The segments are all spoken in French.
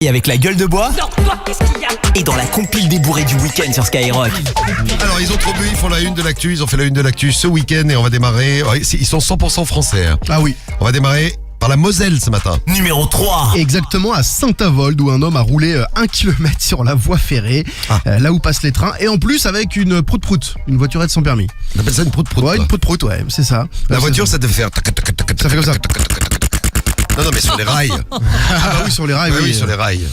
Et avec la gueule de bois. Non, toi, qu'est-ce qu'il y a? Et dans la compile des bourrés du week-end sur Skyrock. Alors ils ont trop bu, ils font la une de l'actu, ils ont fait la une de l'actu ce week-end et on va démarrer, ils sont 100% français. Hein. Ah oui. On va démarrer par la Moselle ce matin. Numéro 3. Exactement à Saint-Avold où un homme a roulé 1 kilomètre sur la voie ferrée, là où passent les trains, et en plus avec une prout-prout, une voiturette sans permis. On appelle ça une prout-prout. Ouais, une prout-prout, ouais, c'est ça. La voiture, ça devait faire... Ça fait comme ça. Non, mais sur les rails. Ah bah oui, sur les rails, Oui, sur les rails.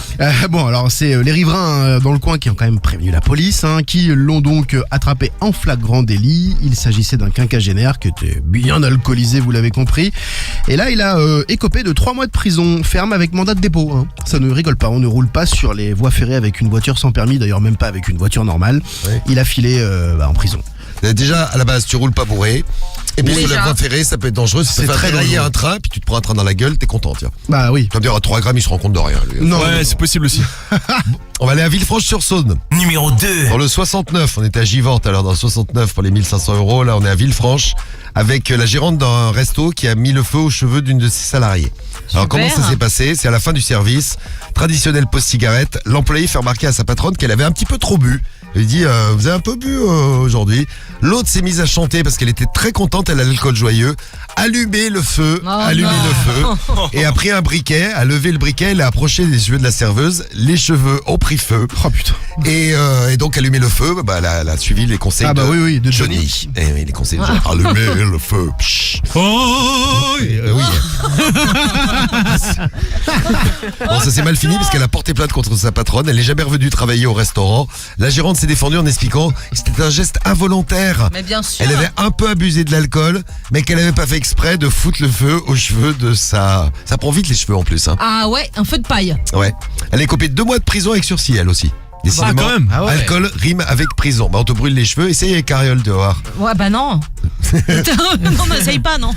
Bon, alors c'est les riverains dans le coin qui ont quand même prévenu la police, qui l'ont donc attrapé en flagrant délit. Il s'agissait d'un quinquagénaire qui était bien alcoolisé, vous l'avez compris. Et là, il a écopé de 3 mois de prison ferme avec mandat de dépôt. Ça ne rigole pas, on ne roule pas sur les voies ferrées avec une voiture sans permis, d'ailleurs même pas avec une voiture normale. Oui. Il a filé en prison. Déjà, à la base, tu roules pas bourré. Et puis sur Déjà. la voie ferrée, ça peut être dangereux. Si C'est tu fais très dérailler dangereux. un train, puis tu te prends un train dans la gueule, t'es content, tiens. Bah oui. Tu vas me dire, à 3 grammes, il se rend compte de rien. Lui. Non, Ouais, c'est possible aussi. On va aller à Villefranche-sur-Saône. Numéro 2. Dans le 69, on était à Givors tout à l'heure dans le 69 pour les 1500 €. Là, on est à Villefranche avec la gérante d'un resto qui a mis le feu aux cheveux d'une de ses salariées. Alors, comment ça s'est passé? C'est à la fin du service, traditionnel post-cigarette. L'employé fait remarquer à sa patronne qu'elle avait un petit peu trop bu. Elle lui dit, vous avez un peu bu aujourd'hui. L'autre s'est mise à chanter parce qu'elle était très contente, elle a l'alcool joyeux. Allumer le feu, allumer le feu. Et a pris un briquet, a levé le briquet, elle a approché les cheveux de la serveuse. Les cheveux ont pris feu. Oh putain. Et donc allumer le feu, elle a suivi les conseils Ah bah de, oui, de Johnny. Et oui, les conseils de Johnny. Allumer le feu. Psh. Oh, Oui. Bon, ça s'est mal fini parce qu'elle a porté plainte contre sa patronne. Elle n'est jamais revenue travailler au restaurant. La gérante s'est défendue en expliquant que c'était un geste involontaire. Mais bien sûr. Elle avait un peu abusé de l'alcool, mais qu'elle n'avait pas fait exprès de foutre le feu aux cheveux de sa... Ça prend vite les cheveux en plus. Ah ouais, un feu de paille. Ouais. Elle est copée de 2 mois de prison avec sursis, elle aussi. Décidément, quand même. Ah ouais. alcool rime avec prison. On te brûle les cheveux. Essaye avec Cariole dehors. Ouais, bah non. Non, n'essaye pas, non.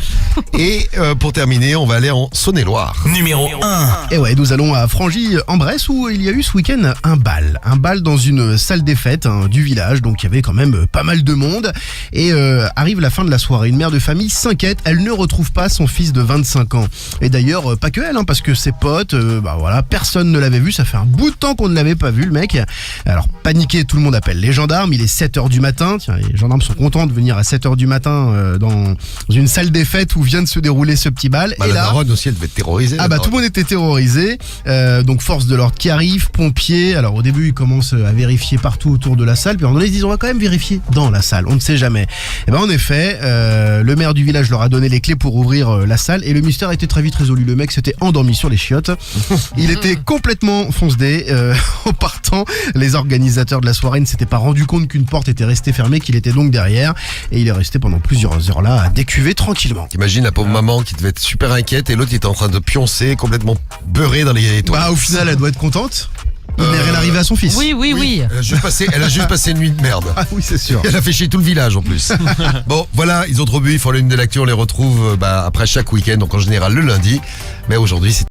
Et pour terminer, on va aller en Saône-et-Loire. Numéro 1. Et ouais, nous allons à Frangy en Bresse où il y a eu ce week-end un bal dans une salle des fêtes du village, donc il y avait quand même pas mal de monde. Et arrive la fin de la soirée, une mère de famille s'inquiète, elle ne retrouve pas son fils de 25 ans. Et d'ailleurs, pas que elle, parce que ses potes, personne ne l'avait vu, ça fait un bout de temps qu'on ne l'avait pas vu le mec. Alors paniqué, tout le monde appelle les gendarmes, il est 7h du matin, tiens, les gendarmes sont contents de venir à 7h du matin dans une salle des fêtes où vient de se dérouler ce petit bal. La Et là, daronne aussi, elle devait être terrorisée. ah bah tout le monde était terrorisé, donc force de l'ordre qui arrive, pompiers. Alors au début ils commencent à vérifier partout autour de la salle, puis à un moment donné ils se disent on va quand même vérifier dans la salle, on ne sait jamais. Et ben en effet, le maire du village leur a donné les clés pour ouvrir la salle et le mystère a été très vite résolu. Le mec s'était endormi sur les chiottes, il était complètement foncedé. En partant, les organisateurs de la soirée ne s'étaient pas rendu compte qu'une porte était restée fermée, qu'il était donc derrière, et il est resté pendant plusieurs heures là à décuver tranquillement. T'imagines la pauvre maman qui devait être super inquiète et l'autre qui était en train de pioncer, complètement beurré dans les toiles. Bah au final elle doit être contente. Mais elle est arrivée à son fils. Oui. Elle a juste passé une nuit de merde. Ah oui c'est sûr. Elle a fait chier tout le village en plus. Bon, voilà, ils ont trop bu, ils font l'une de l'actu, on les retrouve après chaque week-end, donc en général le lundi. Mais aujourd'hui, c'est